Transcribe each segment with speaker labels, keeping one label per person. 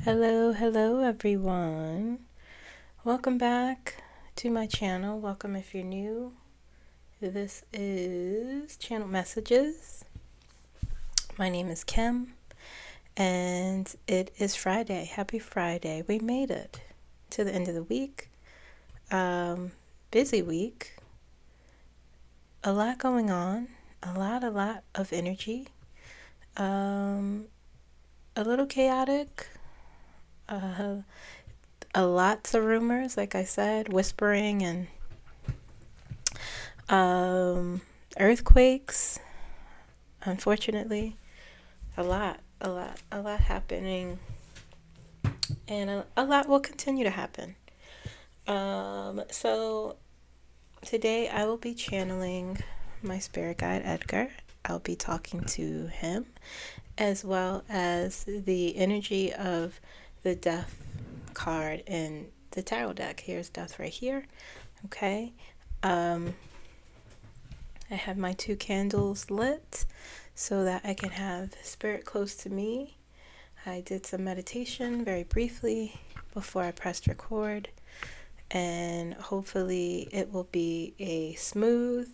Speaker 1: Hello everyone. Welcome back to my channel. Welcome if you're new. This is Channel Messages. My name is Kim and it is Friday. Happy Friday. We made it to the end of the week. Busy week. A lot going on. A lot of energy. A little chaotic. Lots of rumors, like I said, whispering and earthquakes, unfortunately. A lot happening, and a lot will continue to happen. So today I will be channeling my spirit guide Edgar. I'll be talking to him, as well as the energy of the death card in the tarot deck. Here's death right here. Okay. I have my 2 candles lit so that I can have spirit close to me. I did some meditation very briefly before I pressed record, and hopefully it will be a smooth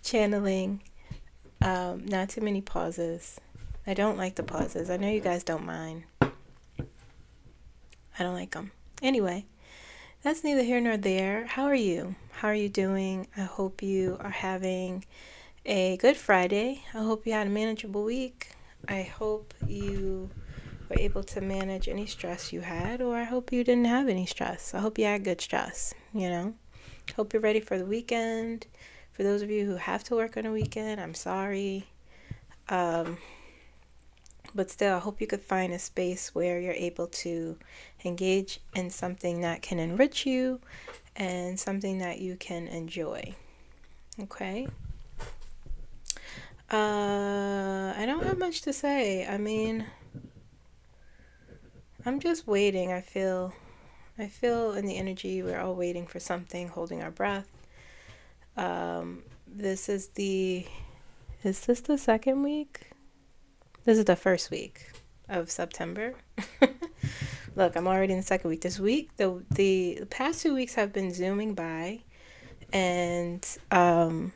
Speaker 1: channeling. Not too many pauses. I don't like the pauses. I know you guys don't mind. I don't like them. Anyway, that's neither here nor there. How are you? How are you doing? I hope you are having a good Friday. I hope you had a manageable week. I hope you were able to manage any stress you had, or I hope you didn't have any stress. I hope you had good stress, Hope you're ready for the weekend. For those of you who have to work on a weekend, I'm sorry. But still, I hope you could find a space where you're able to engage in something that can enrich you and something that you can enjoy. Okay? I don't have much to say. I mean, I'm just waiting. I feel in the energy we're all waiting for something, holding our breath. Is this the second week? This is the first week of September. Look, I'm already in the second week. This week, the past 2 weeks have been zooming by, and the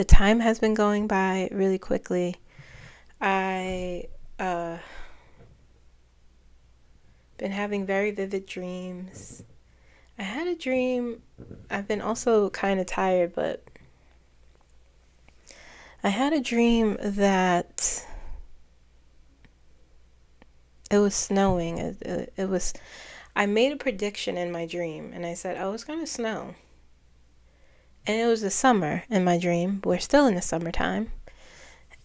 Speaker 1: time has been going by really quickly. I been having very vivid dreams. I had a dream. I've been also kind of tired, but I had a dream that it was snowing. It was. I made a prediction in my dream, and I said, "Oh, it's gonna snow." And it was the summer in my dream. We're still in the summertime,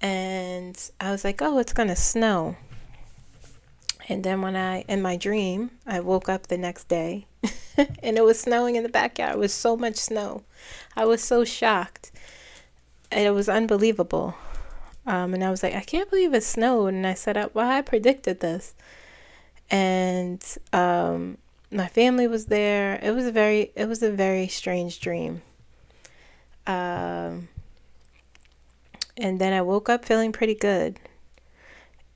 Speaker 1: and I was like, "Oh, it's gonna snow." And then in my dream, I woke up the next day, and it was snowing in the backyard. It was so much snow. I was so shocked. And it was unbelievable. And I was like, I can't believe it snowed. And I said, well, I predicted this. And my family was there. It was a very strange dream. And then I woke up feeling pretty good.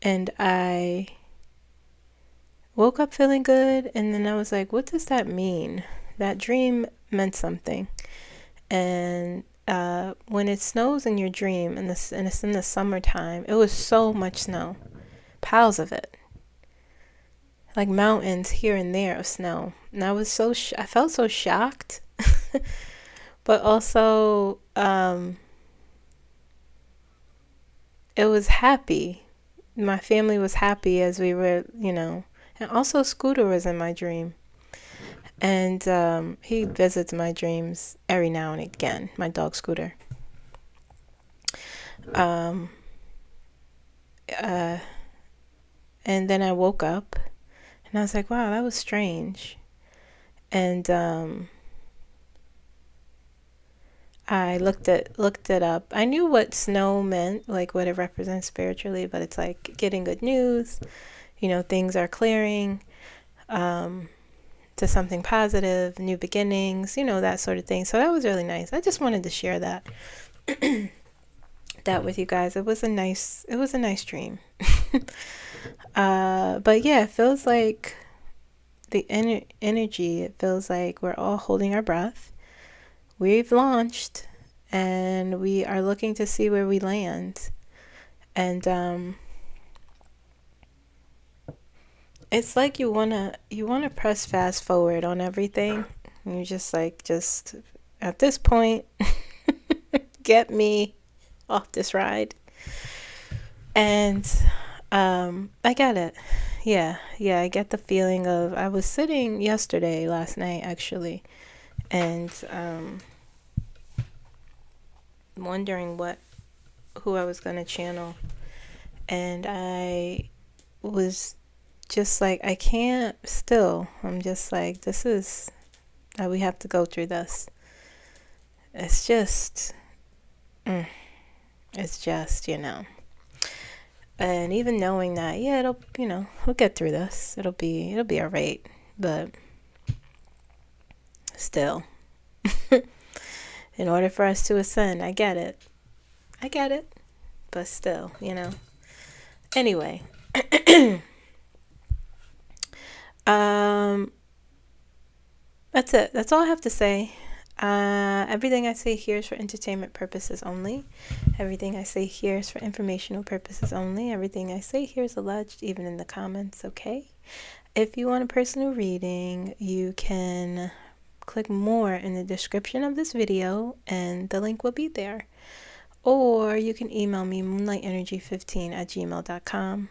Speaker 1: And I woke up feeling good. And then I was like, what does that mean? That dream meant something. And when it snows in your dream, and it's in the summertime, it was so much snow, piles of it, like mountains here and there of snow. And I was I felt so shocked, but also it was happy. My family was happy as we were, and also Scooter was in my dream. And he visits my dreams every now and again, my dog Scooter. And then I woke up, and I was like, wow, that was strange. And I looked it up. I knew what snow meant, like what it represents spiritually, but it's like getting good news, things are clearing, to something positive, new beginnings, that sort of thing. So that was really nice. I just wanted to share that. that with you guys. It was a nice dream. But yeah, it feels like the energy, it feels like we're all holding our breath. We've launched and we are looking to see where we land. And it's like you wanna press fast forward on everything. You're just like, just at this point, get me off this ride. And I get it. Yeah, I get the feeling of, I was sitting last night actually, and wondering who I was gonna channel, and I was just like, I can't still. I'm just like, this is, we have to go through this. It's just, it's just, and even knowing that, yeah, it'll, we'll get through this. It'll be all right. But still, in order for us to ascend, I get it. But still, Anyway, that's it. That's all I have to say. Everything I say here is for entertainment purposes only. Everything I say here is for informational purposes only. Everything I say here is alleged, even in the comments, okay? If you want a personal reading, you can click more in the description of this video, and the link will be there. Or you can email me, moonlightenergy15@gmail.com.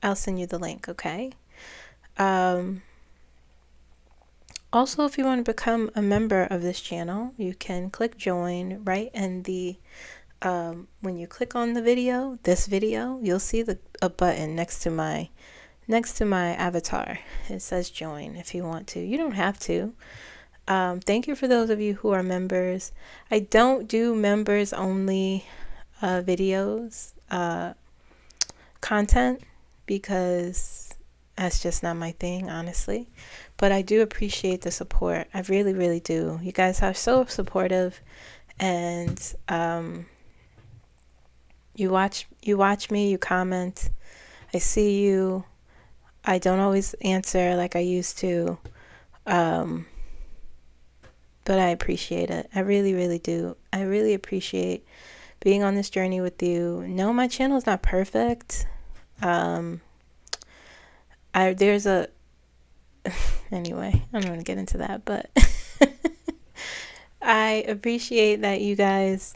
Speaker 1: I'll send you the link, okay? Also, if you want to become a member of this channel, you can click join right in the, when you click on the video, this video, you'll see a button next to my avatar. It says join if you want to. You don't have to. Thank you for those of you who are members. I don't do members only videos, content, because that's just not my thing, honestly. But I do appreciate the support. I really, really do. You guys are so supportive, and you watch me, you comment. I see you. I don't always answer like I used to, but I appreciate it. I really, really do. I really appreciate being on this journey with you. No, my channel is not perfect. There's a anyway, I'm not going to get into that, but I appreciate that you guys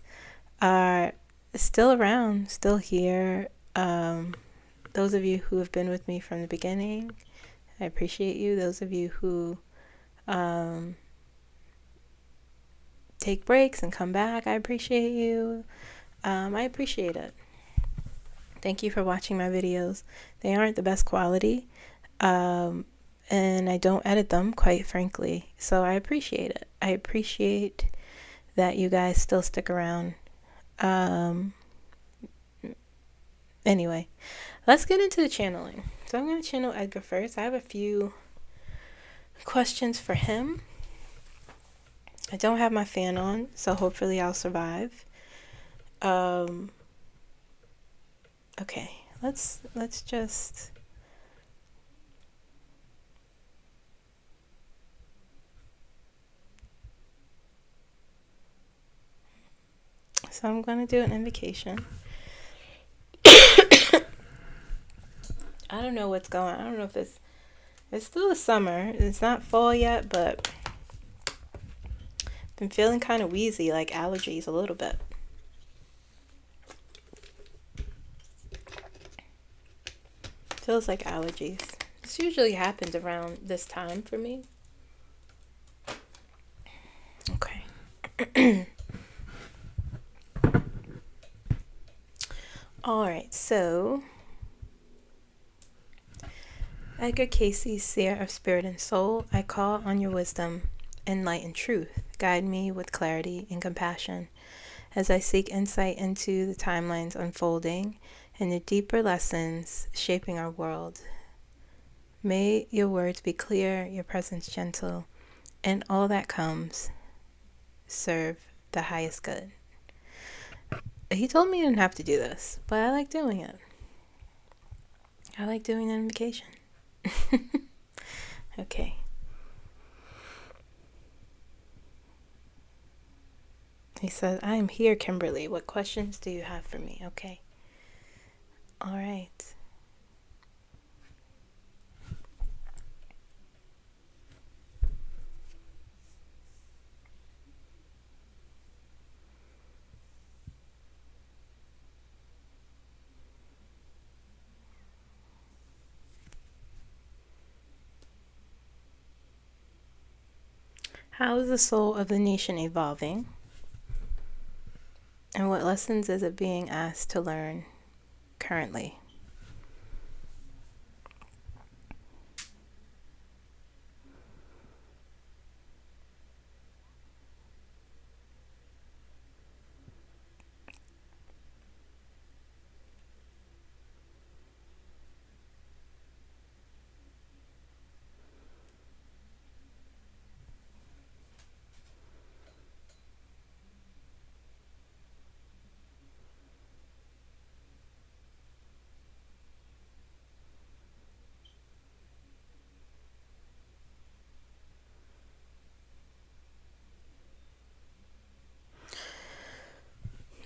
Speaker 1: are still around, still here. Those of you who have been with me from the beginning, I appreciate you. Those of you who take breaks and come back, I appreciate you. I appreciate it. Thank you for watching my videos. They aren't the best quality, and I don't edit them, quite frankly, so I appreciate it. I appreciate that you guys still stick around. Anyway, let's get into the channeling. So I'm going to channel Edgar first. I have a few questions for him. I don't have my fan on, so hopefully I'll survive. Okay, let's just... So I'm going to do an invocation. I don't know what's going on. I don't know if it's still the summer. It's not fall yet, but I've been feeling kind of wheezy, like allergies a little bit. Feels like allergies. This usually happens around this time for me. Okay. Alright, so Edgar Casey, seer of spirit and soul, I call on your wisdom and light and truth. Guide me with clarity and compassion as I seek insight into the timelines unfolding and the deeper lessons shaping our world. May your words be clear, your presence gentle, and all that comes serve the highest good. He told me I didn't have to do this, but I like doing it. I like doing the invocation. Okay. He said, I am here, Kimberly. What questions do you have for me? Okay. All right. How is the soul of the nation evolving? And what lessons is it being asked to learn currently?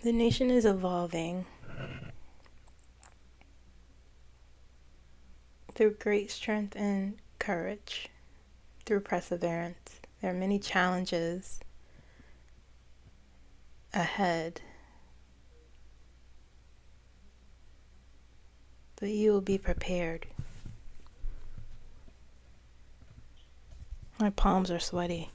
Speaker 1: The nation is evolving through great strength and courage, through perseverance. There are many challenges ahead, but you will be prepared. My palms are sweaty.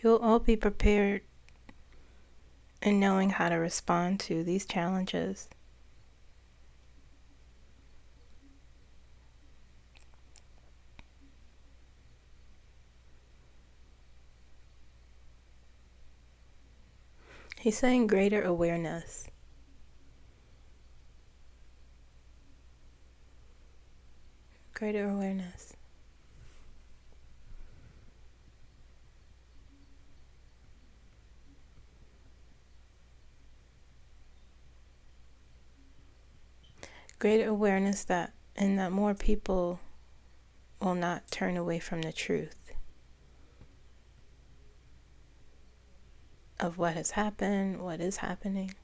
Speaker 1: You'll all be prepared in knowing how to respond to these challenges. He's saying greater awareness. Greater awareness. Greater awareness that more people will not turn away from the truth of what has happened, what is happening.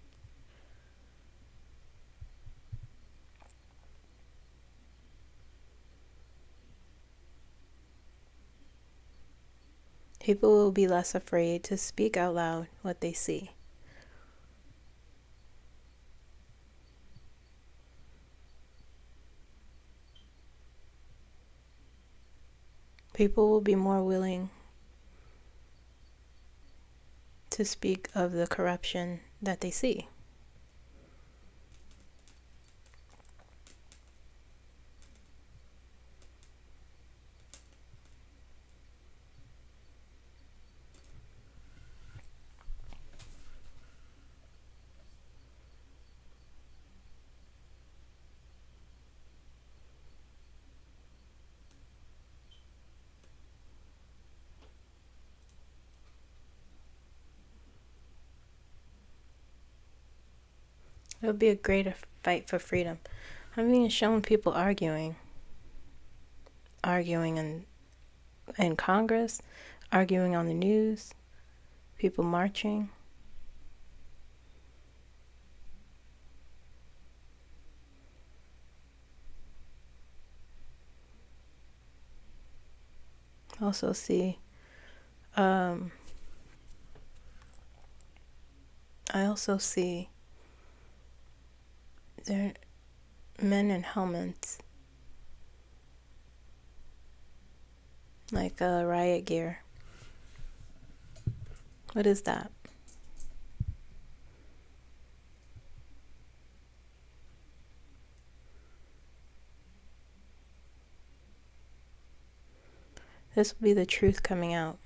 Speaker 1: People will be less afraid to speak out loud what they see. People will be more willing to speak of the corruption that they see. It'll be a greater fight for freedom. I'm being shown people arguing in Congress, arguing on the news, people marching. Also see, I also see there men in helmets, like riot gear. What is that? This will be the truth coming out.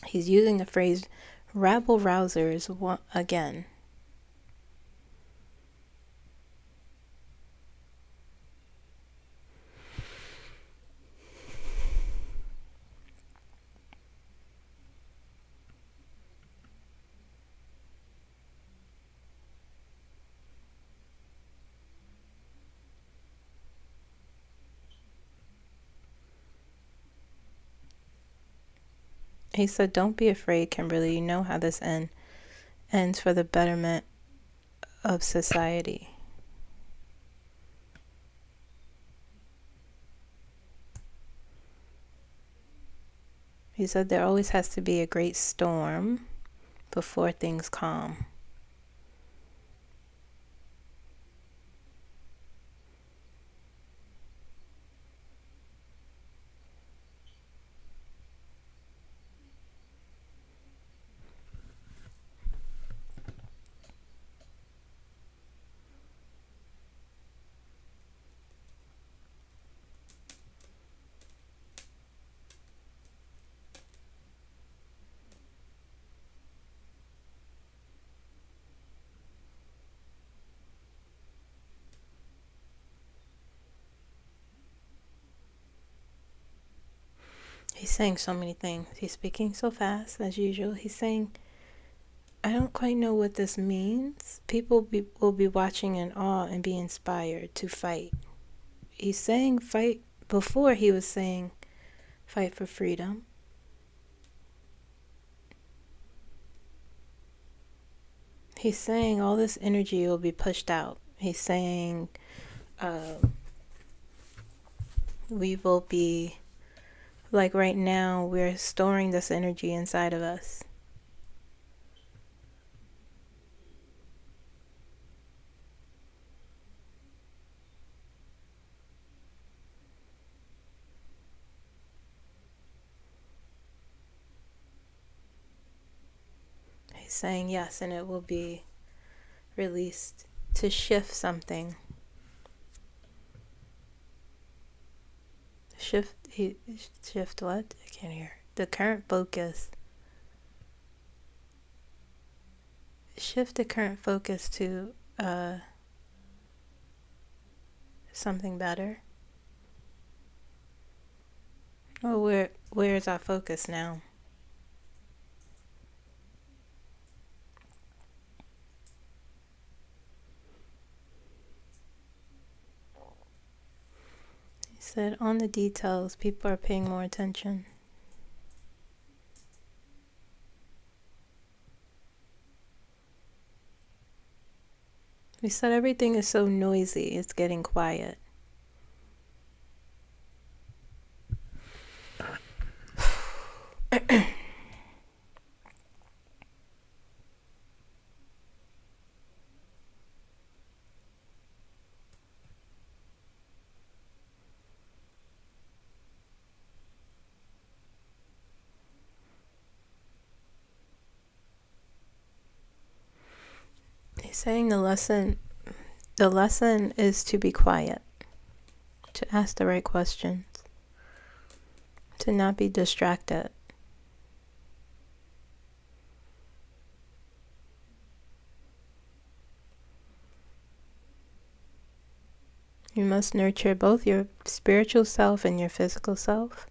Speaker 1: He's using the phrase rabble rousers again. He said, don't be afraid, Kimberly. You know how this ends for the betterment of society. He said there always has to be a great storm before things calm. He's saying so many things. He's speaking so fast, as usual. He's saying, I don't quite know what this means. People will be watching in awe and be inspired to fight. He's saying fight. Before he was saying fight for freedom. He's saying all this energy will be pushed out. He's saying we will be, like right now, we're storing this energy inside of us. He's saying yes, and it will be released to shift something. Shift what? I can't hear. The current focus. Shift the current focus to something better. Well, where is our focus now? He said on the details, people are paying more attention. He said everything is so noisy, it's getting quiet. He's saying the lesson is to be quiet, to ask the right questions, to not be distracted. You must nurture both your spiritual self and your physical self.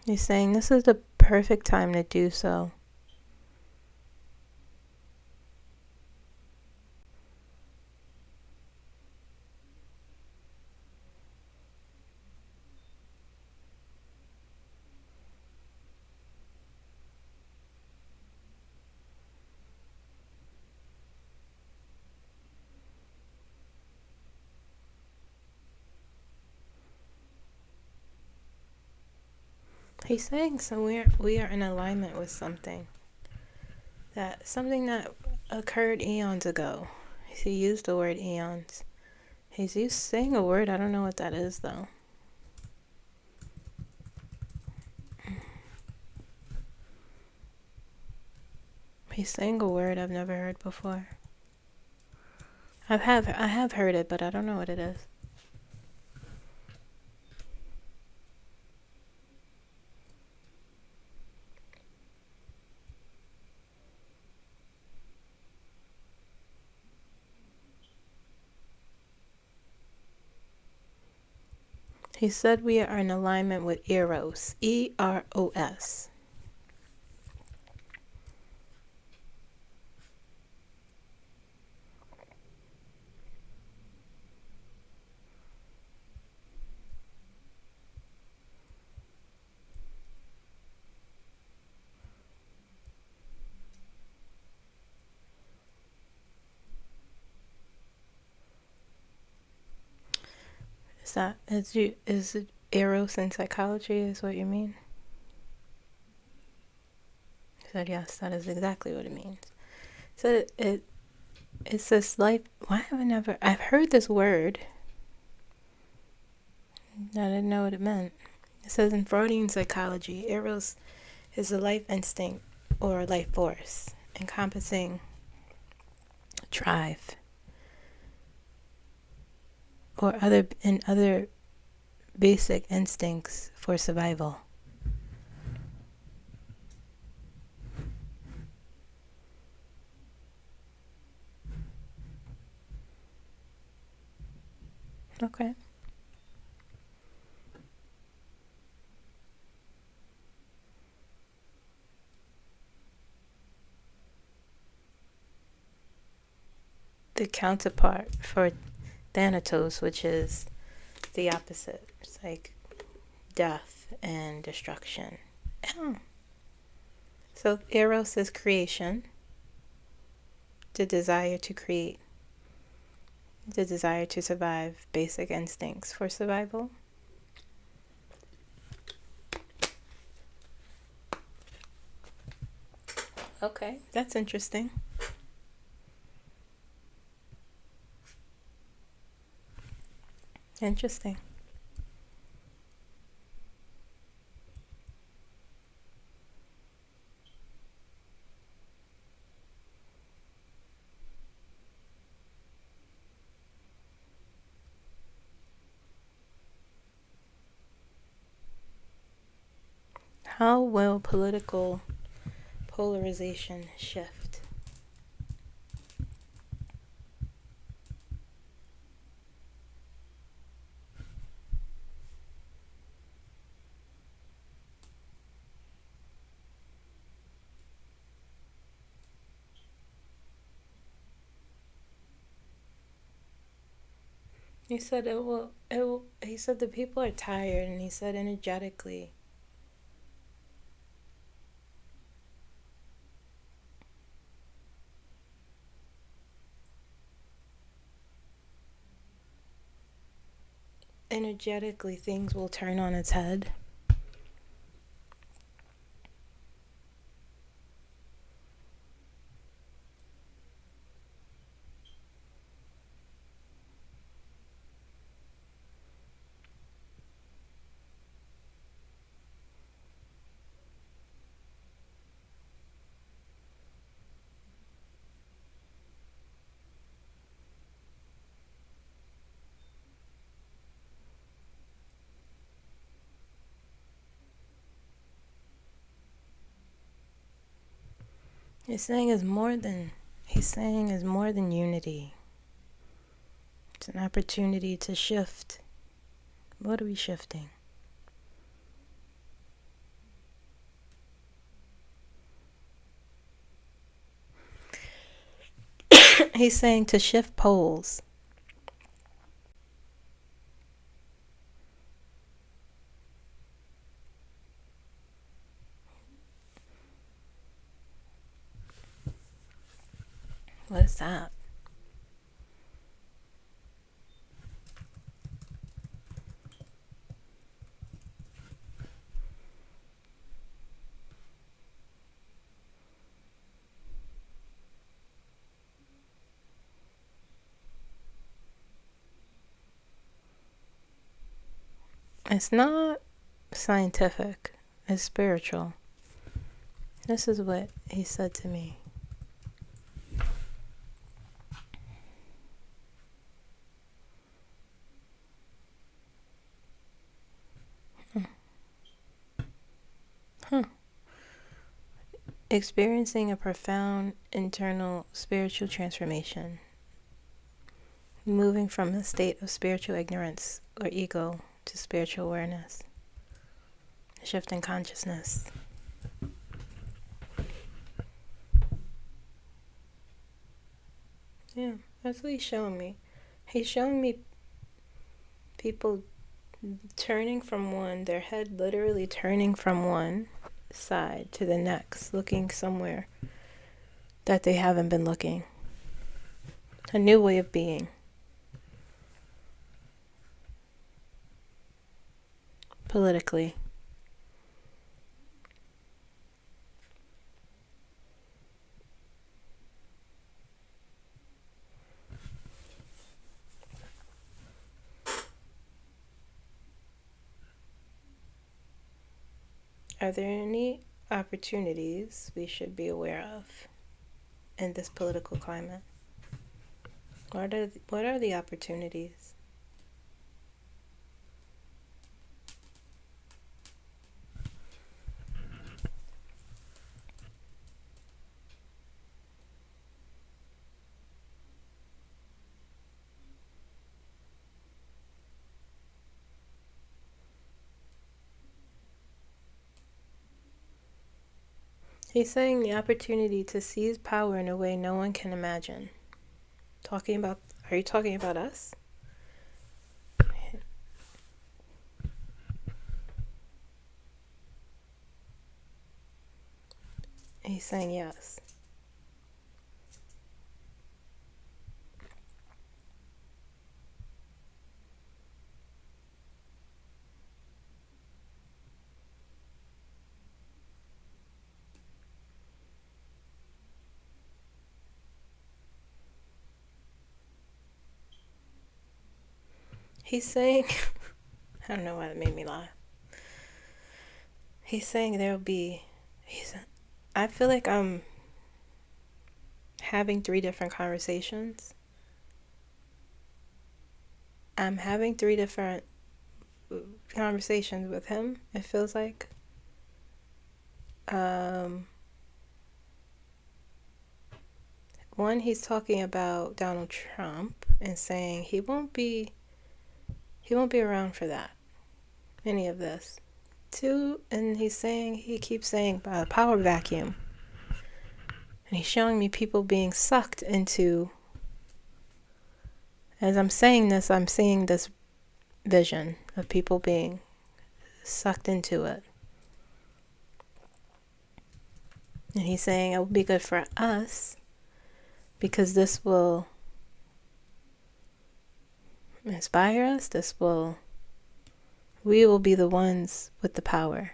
Speaker 1: He's saying this is the perfect time to do so. He's saying so we are in alignment with something that occurred eons ago. He used the word eons. He's saying a word. I don't know what that is, though. He's saying a word I've never heard before. I have heard it, but I don't know what it is. He said we are in alignment with Eros. Eros. Is it Eros in psychology is what you mean? He said yes, that is exactly what it means. So it says life. Why have I never? I've heard this word. I didn't know what it meant. It says in Freudian psychology, Eros is a life instinct or life force encompassing drive or other basic instincts for survival. Okay. The counterpart for Thanatos, which is the opposite. It's like death and destruction. Oh. So Eros is creation, the desire to create, the desire to survive, basic instincts for survival. Okay, that's interesting. Interesting. How will political polarization shift? He said it will. He said the people are tired, and he said energetically. Energetically, things will turn on its head. He's saying is more than unity. It's an opportunity to shift. What are we shifting? He's saying to shift poles. What is that? It's not scientific. It's spiritual. This is what he said to me. Experiencing a profound internal spiritual transformation. Moving from a state of spiritual ignorance or ego to spiritual awareness. Shift in consciousness. Yeah, that's what he's showing me. He's showing me people turning from one, their head literally turning from one side to the next, looking somewhere that they haven't been looking. A new way of being. Politically. Are there any opportunities we should be aware of in this political climate? What are the opportunities? He's saying the opportunity to seize power in a way no one can imagine. Are you talking about us? He's saying yes. He's saying, I don't know why that made me laugh. He's saying I feel like I'm having 3 different conversations. I'm having 3 different conversations with him, it feels like. One, he's talking about Donald Trump and saying he won't be around for that, any of this. 2, and he keeps saying power vacuum. And he's showing me people being sucked into, as I'm saying this, I'm seeing this vision of people being sucked into it. And he's saying it will be good for us because this will inspire us. We will be the ones with the power.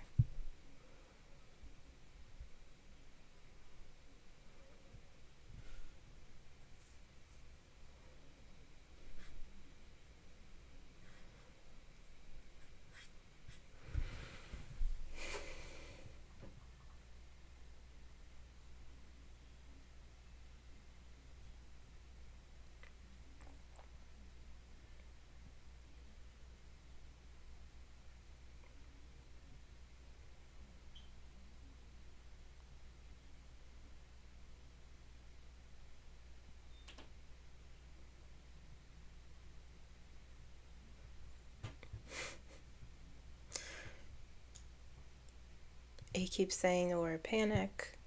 Speaker 1: He keeps saying the word panic,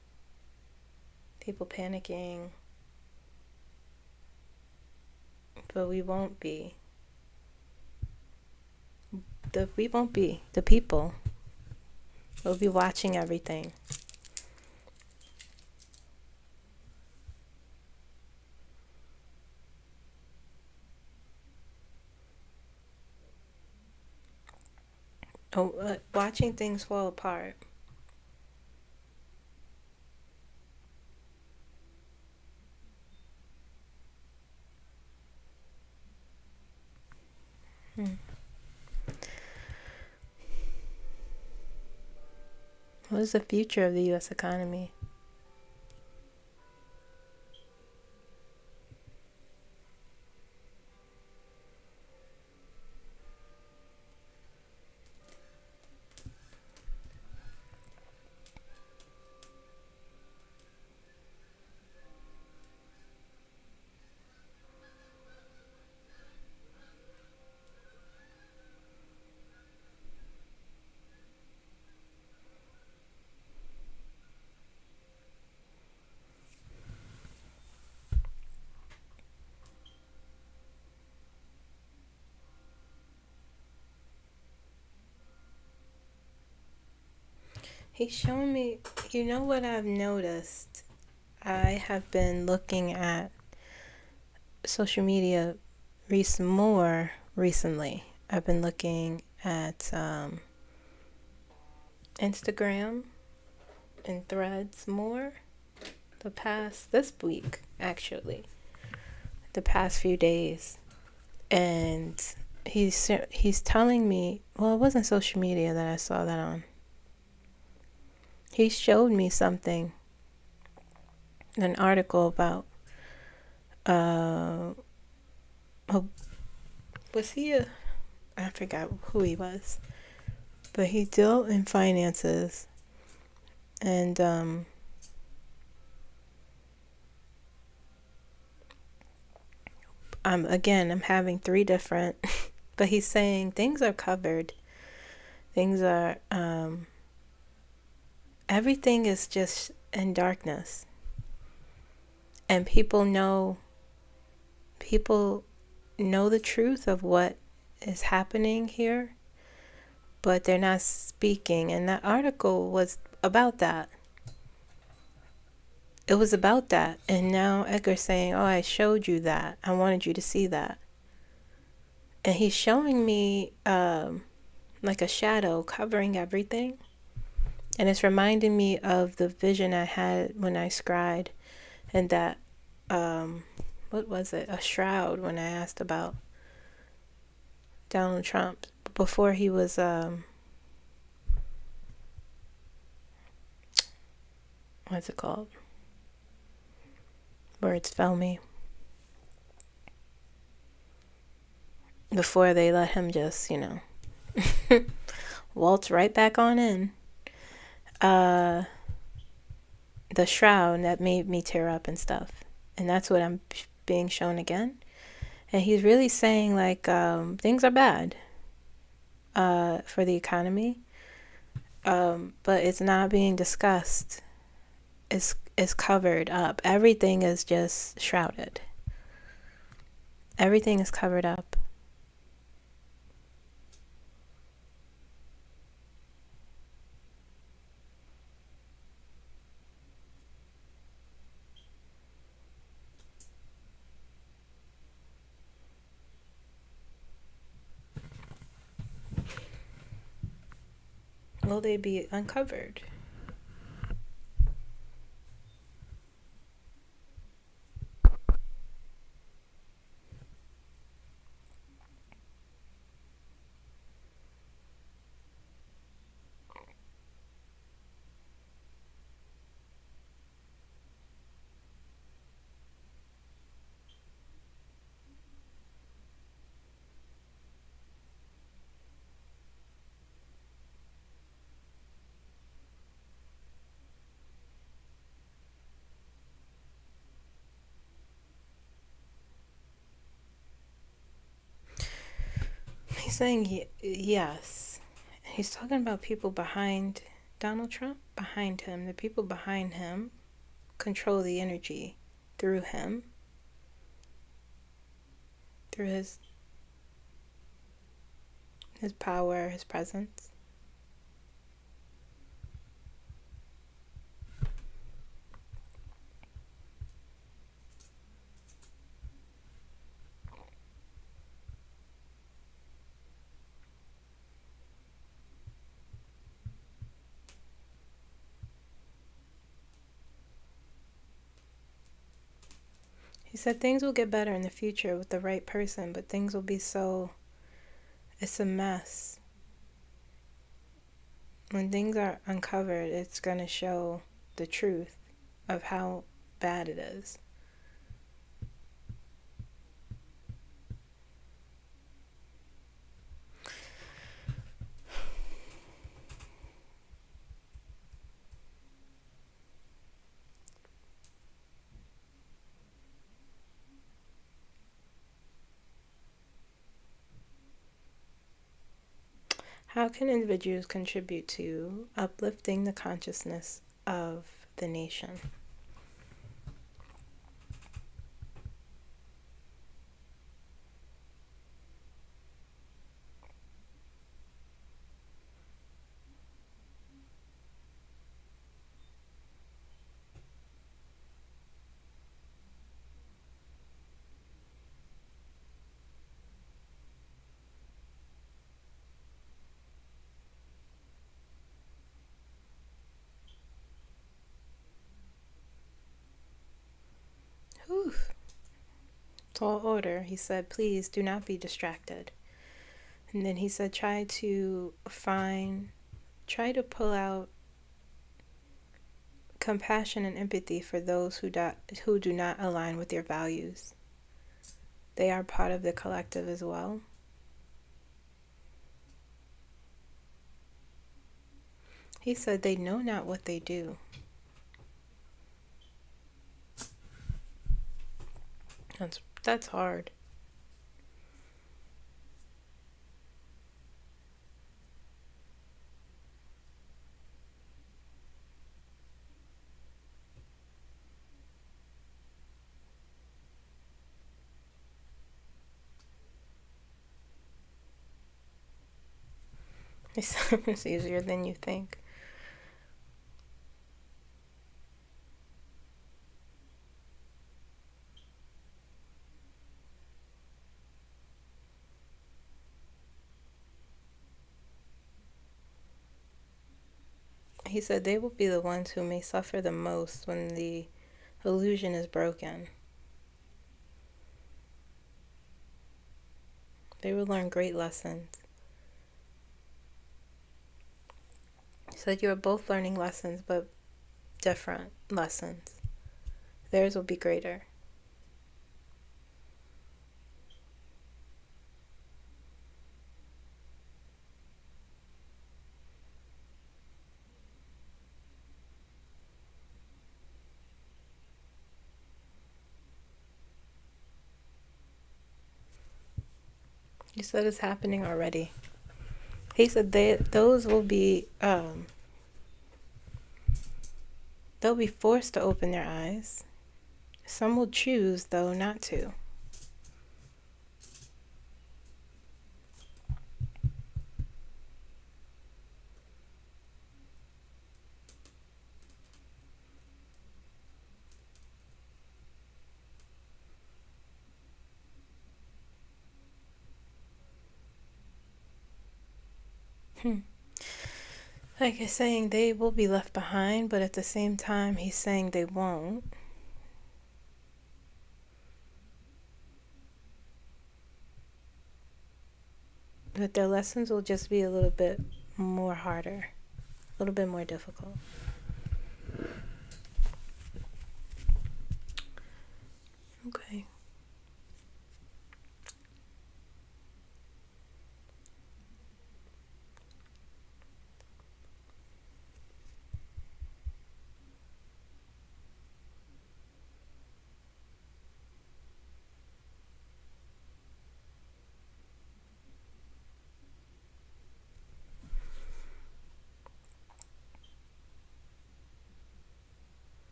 Speaker 1: people panicking, but we won't be. The people will be watching everything. Watching things fall apart. What is the future of the U.S. economy? He's showing me, you know what I've noticed? I have been looking at social media more recently. I've been looking at Instagram and Threads more this week, actually, the past few days. And he's telling me, well, it wasn't social media that I saw that on. He showed me something, an article about, I forgot who he was, but he dealt in finances, and I'm having three different, but he's saying things are covered, things are, everything is just in darkness, and people know the truth of what is happening here, but they're not speaking. And that article was about that. It was about that. And now Edgar's saying, oh, I showed you that. I wanted you to see that. And he's showing me like a shadow covering everything. And it's reminding me of the vision I had when I scried, and that, what was it? A shroud, when I asked about Donald Trump before he was, what's it called? Words fail me. Before they let him just, waltz right back on in. The shroud that made me tear up and stuff. And that's what I'm being shown again. And he's really saying, like, things are bad for the economy. But it's not being discussed. It's covered up. Everything is just shrouded. Everything is covered up. Will they be uncovered? He's saying yes. He's talking about people behind Donald Trump, behind him. The people behind him control the energy through him, through his power, his presence. He said things will get better in the future with the right person, but things will be it's a mess. When things are uncovered, it's going to show the truth of how bad it is. How can individuals contribute to uplifting the consciousness of the nation? Whew. Tall order. He said, please do not be distracted. And then he said, try to pull out compassion and empathy for those who do not align with your values. They are part of the collective as well. He said, they know not what they do. That's hard. It's easier than you think. He said they will be the ones who may suffer the most when the illusion is broken. They will learn great lessons. He said you are both learning lessons, but different lessons. Theirs will be greater. He said it's happening already. He said those will be they'll be forced to open their eyes. Some will choose, though, not to. Like he's saying they will be left behind, but at the same time he's saying they won't. But their lessons will just be a little bit more harder, a little bit more difficult. Okay.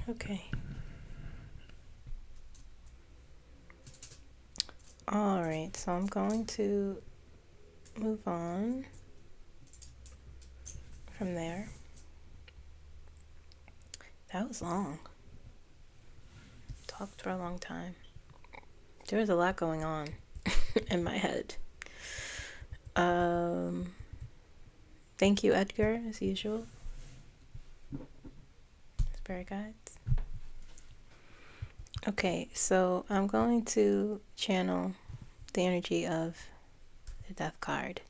Speaker 1: Okay. All right, so I'm going to move on from there. That was long. Talked for a long time. There was a lot going on in my head. Thank you, Edgar, as usual. Spirit guides. Okay, so I'm going to channel the energy of the death card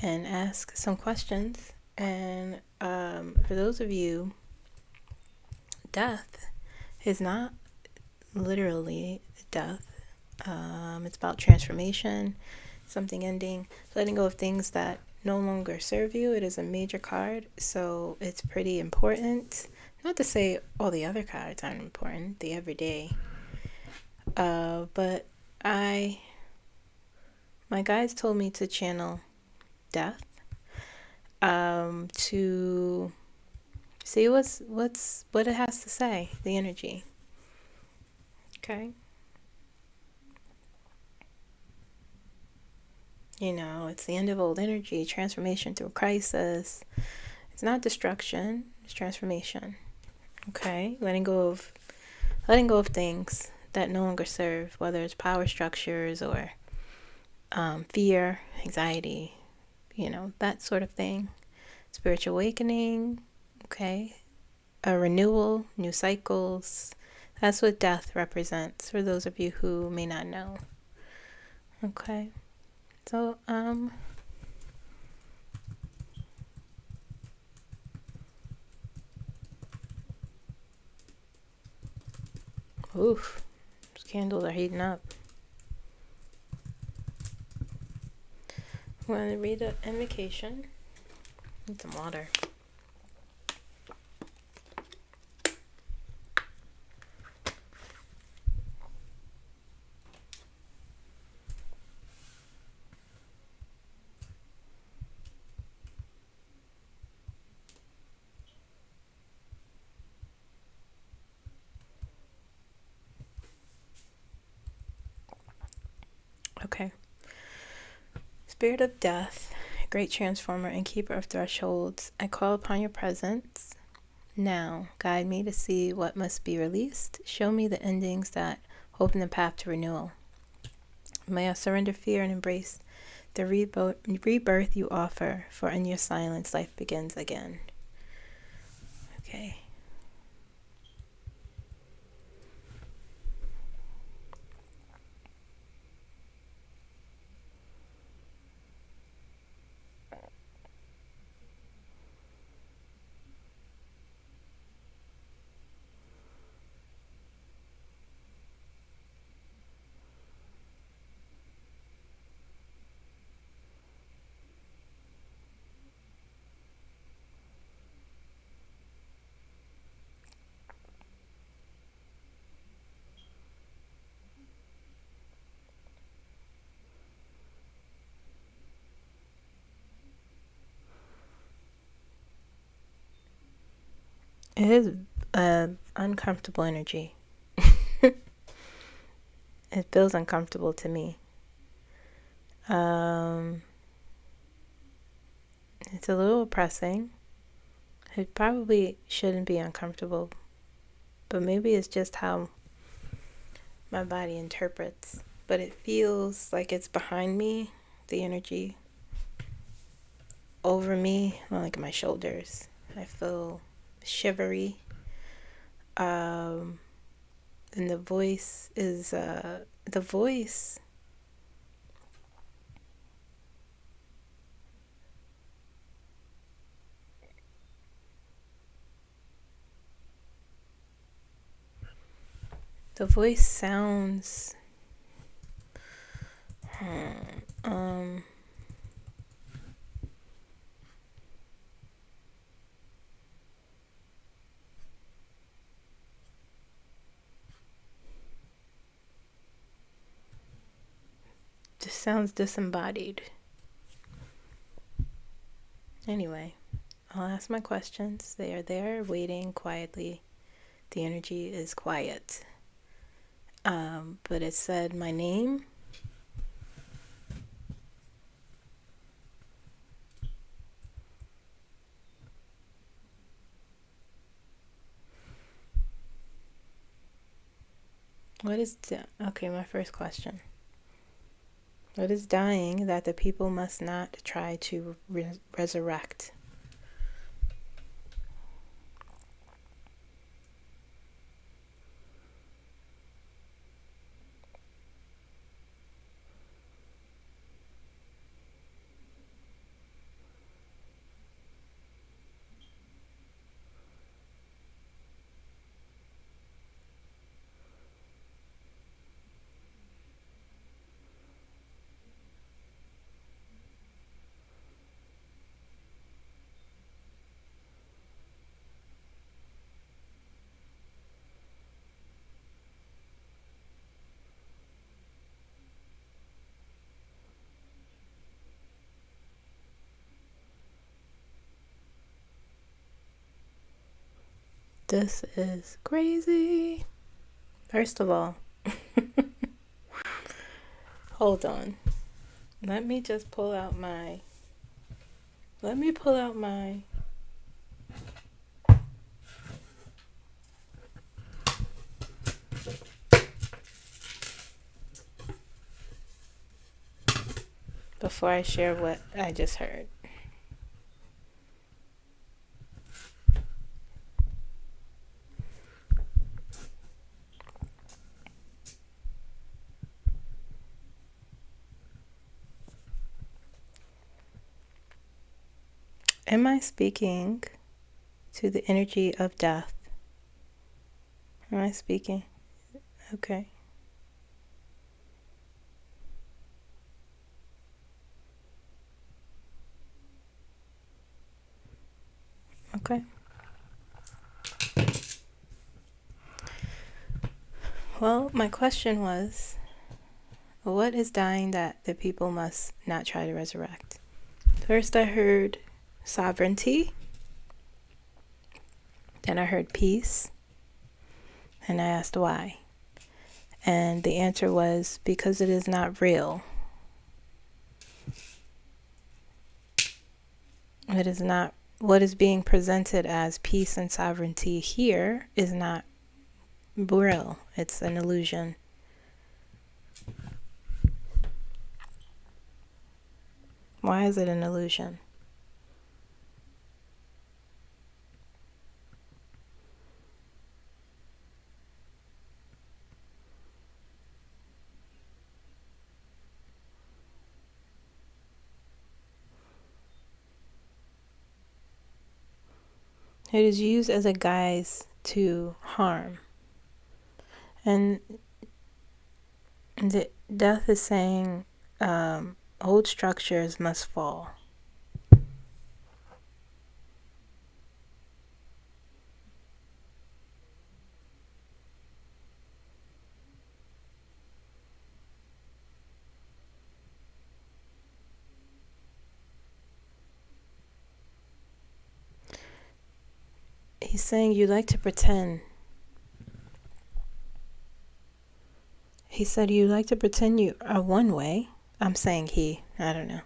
Speaker 1: and ask some questions. And for those of you, death is not literally death. It's about transformation, something ending, letting go of things that no longer serve you. It is a major card, so it's pretty important. Not to say all the other cards aren't important, the everyday. But my guides told me to channel death, to see what it has to say, the energy. Okay. You know, it's the end of old energy, transformation through crisis. It's not destruction, it's transformation. Okay? Letting go of things that no longer serve, whether it's power structures or fear, anxiety, that sort of thing. Spiritual awakening, okay? A renewal, new cycles. That's what death represents for those of you who may not know. Okay? So, oof, these candles are heating up. I'm going to read the invocation. Need some water. Okay. Spirit of death, great transformer and keeper of thresholds, I call upon your presence. Now, guide me to see what must be released. Show me the endings that open the path to renewal. May I surrender fear and embrace the rebirth you offer, for in your silence life begins again. Okay. It is uncomfortable energy. It feels uncomfortable to me. It's a little oppressing. It probably shouldn't be uncomfortable, but maybe it's just how my body interprets. But it feels like it's behind me, the energy over me, like my shoulders. I feel shivery. And the voice is the voice. The voice sounds just sounds disembodied. Anyway, I'll ask my questions. They are there waiting quietly. The energy is quiet. But it said my name. Okay, my first question. What is dying that the people must not try to resurrect? This is crazy. First of all, hold on. Let me just pull out my... before I share what I just heard. Am I speaking to the energy of death? Am I speaking? Okay. Okay. Well, my question was, what is dying that the people must not try to resurrect? First I heard sovereignty. Then I heard peace. And I asked why. And the answer was because it is not real. It is not what is being presented as peace and sovereignty here is not real. It's an illusion. Why is it an illusion? It is used as a guise to harm. And the death is saying old structures must fall. He's saying you like to pretend. He said you like to pretend you are one way. I'm saying he. I don't know.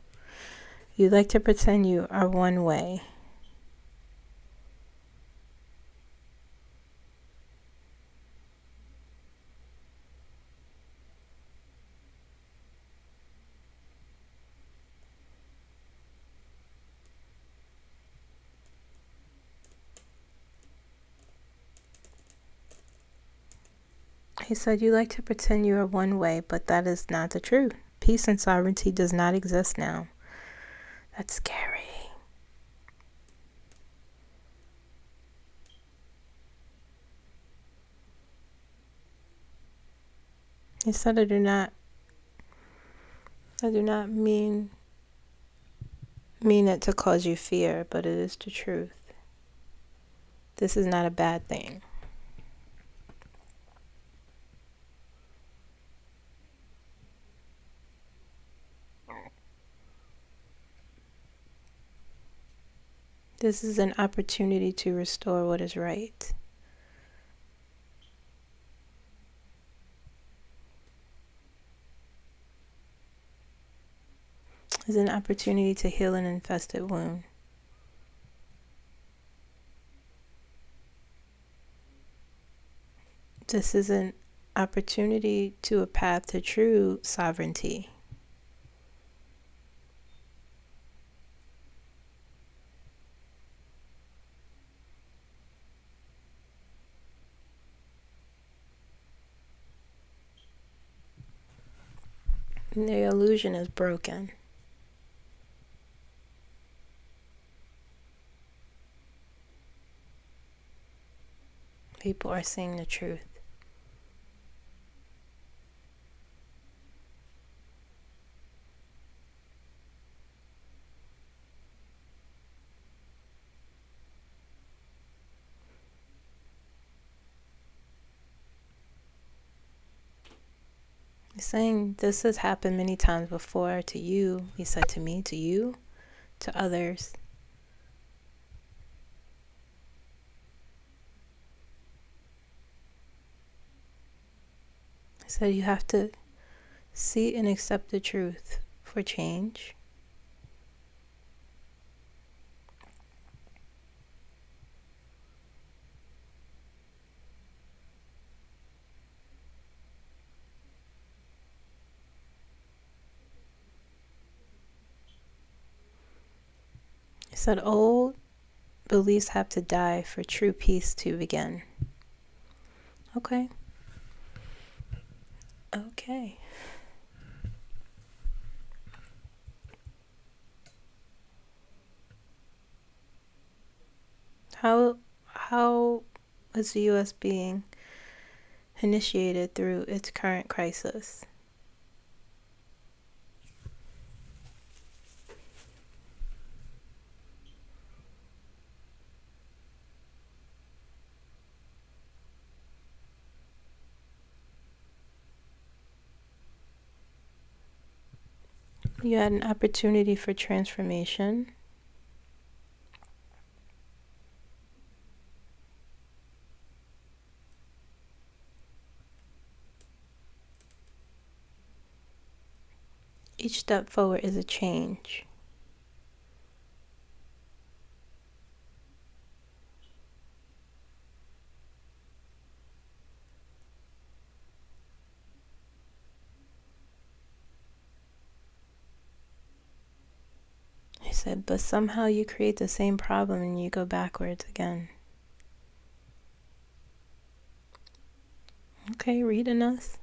Speaker 1: You like to pretend you are one way. He said you like to pretend you are one way, but that is not the truth. Peace and sovereignty does not exist now. That's scary. He said I do not mean it to cause you fear, but it is the truth. This is not a bad thing. This is an opportunity to restore what is right. It's an opportunity to heal an infested wound. This is an opportunity to a path to true sovereignty. The illusion is broken. People are seeing the truth. He's saying this has happened many times before to you. He said to me, to you, to others. I said you have to see and accept the truth for change. I said old beliefs have to die for true peace to begin. Okay. Okay. How is the U.S. being initiated through its current crisis? You had an opportunity for transformation. Each step forward is a change. I said, but somehow you create the same problem and you go backwards again. Okay, reading us.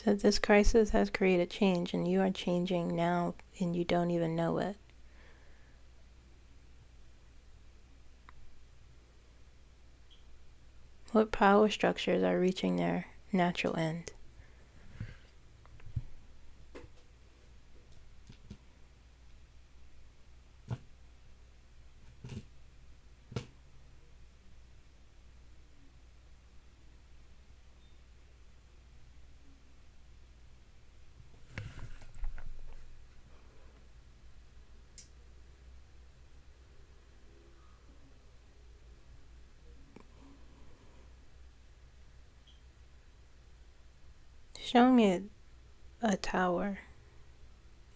Speaker 1: So this crisis has created change and you are changing now and you don't even know it. What power structures are reaching their natural end? Showing me a tower,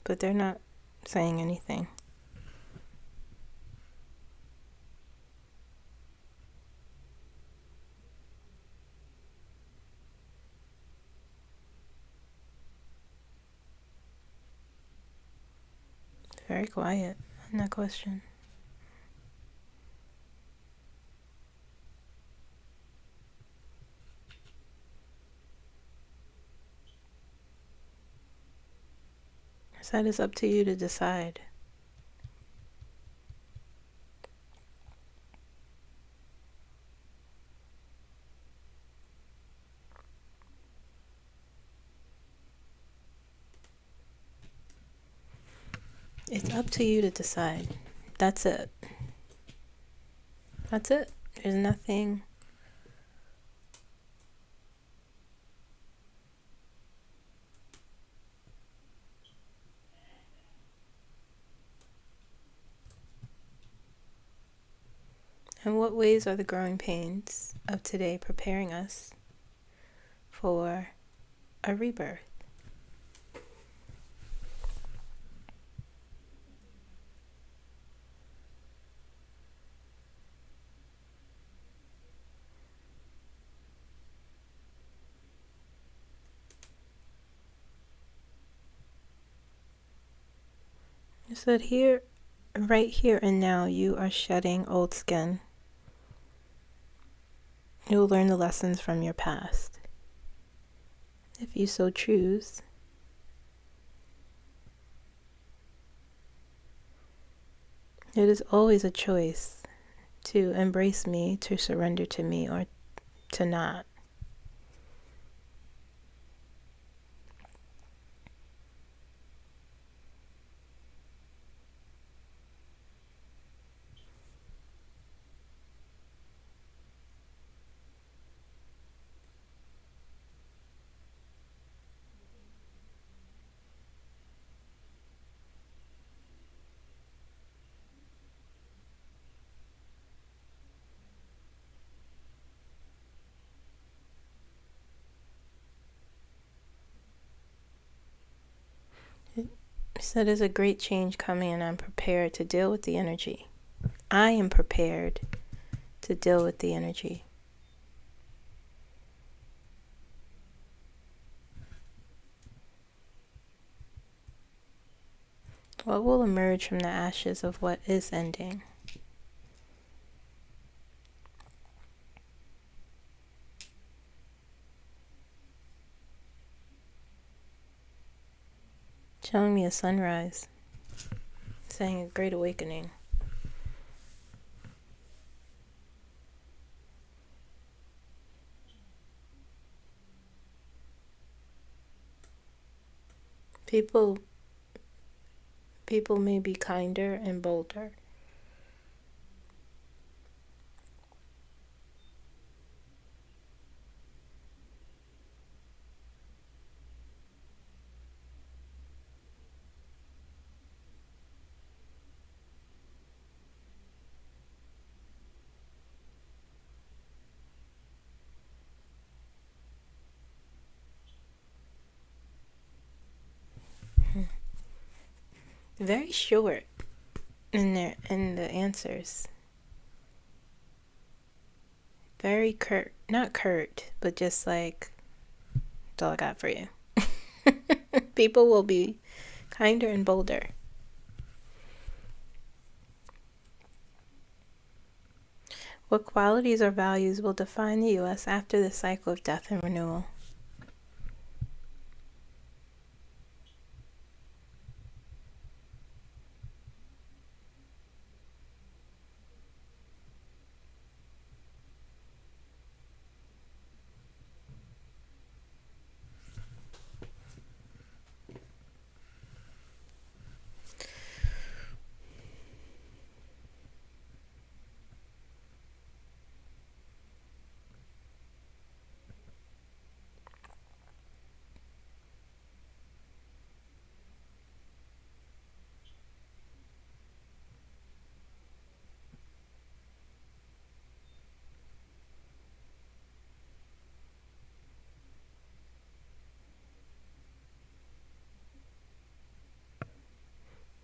Speaker 1: but they're not saying anything. Very quiet on that question. So that is up to you to decide. It's up to you to decide. That's it. That's it. There's nothing. In what ways are the growing pains of today preparing us for a rebirth? You said here, right here and now, you are shedding old skin. You will learn the lessons from your past, if you so choose. It is always a choice to embrace me, to surrender to me, or to not. So there's a great change coming, and I'm prepared to deal with the energy. I am prepared to deal with the energy. What will emerge from the ashes of what is ending? Showing me a sunrise, saying a great awakening. People may be kinder and bolder. Very short in the answers. Very curt. Not curt, but just like, that's all I got for you. People will be kinder and bolder. What qualities or values will define the U.S. after the cycle of death and renewal?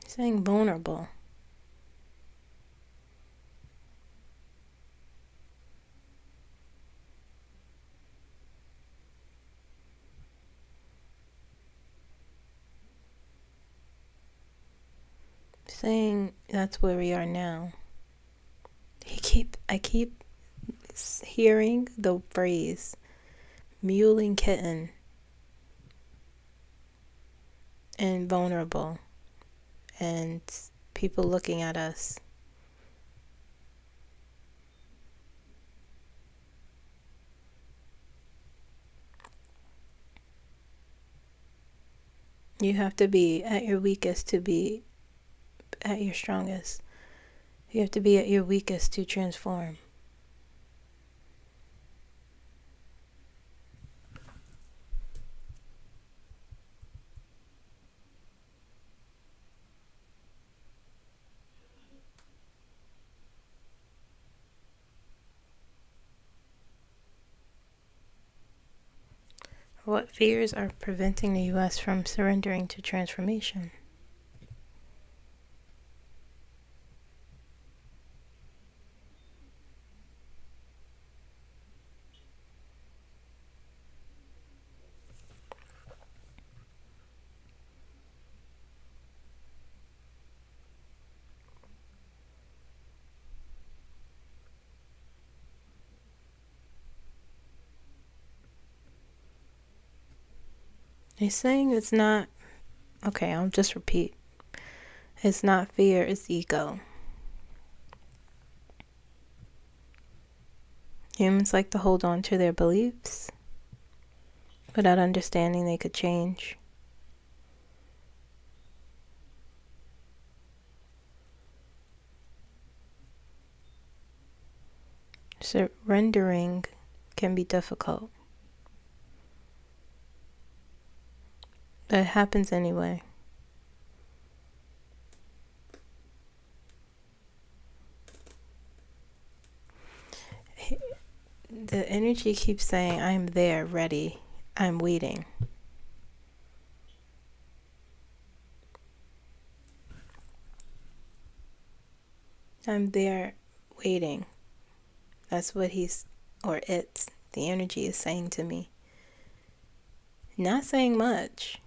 Speaker 1: Saying vulnerable. Saying that's where we are now. I keep hearing the phrase mewling kitten and vulnerable and people looking at us. You have to be at your weakest to be at your strongest. You have to be at your weakest to transform. What fears are preventing the U.S. from surrendering to transformation? He's saying it's not, okay, I'll just repeat. It's not fear, it's ego. Humans like to hold on to their beliefs without understanding they could change. Surrendering can be difficult, but it happens anyway. The energy keeps saying, I'm there, ready, I'm waiting. I'm there, waiting. That's what the energy is saying to me. Not saying much.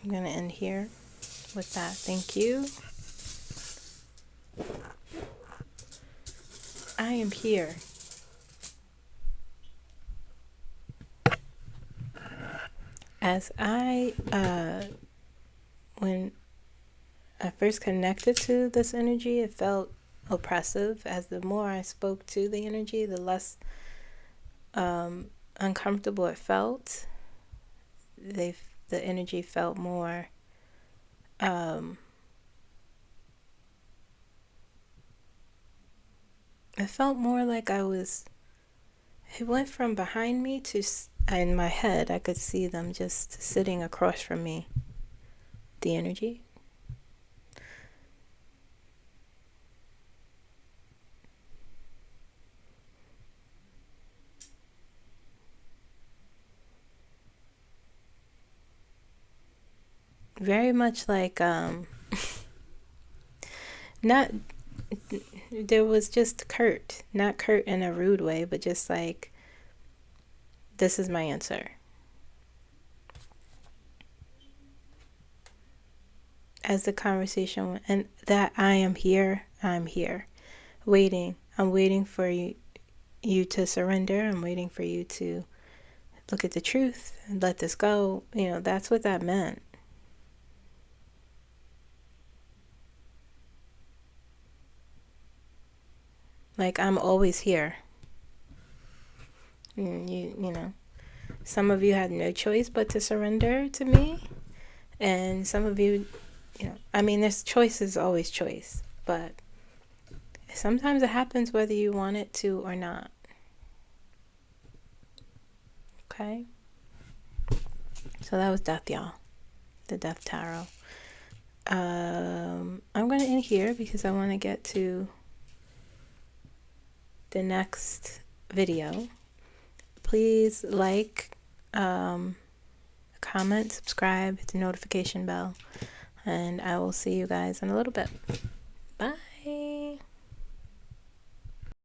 Speaker 1: I'm going to end here with that. Thank you. I am here. As when I first connected to this energy, it felt oppressive. As the more I spoke to the energy, the less uncomfortable it felt. The energy felt more it felt more like it went from behind me to in my head. I could see them just sitting across from me, the energy. Very much like not there was just curt, not curt in a rude way, but just like, this is my answer. As the conversation went, and that I'm here, waiting. I'm waiting for you to surrender. I'm waiting for you to look at the truth and let this go. That's what that meant. Like, I'm always here. Some of you had no choice but to surrender to me, and some of you, there's choice is always choice, but sometimes it happens whether you want it to or not. Okay? So that was Death, y'all. The Death Tarot. I'm going to end here because I want to get to the next video. Please like, comment, subscribe, hit the notification bell, and I will see you guys in a little bit.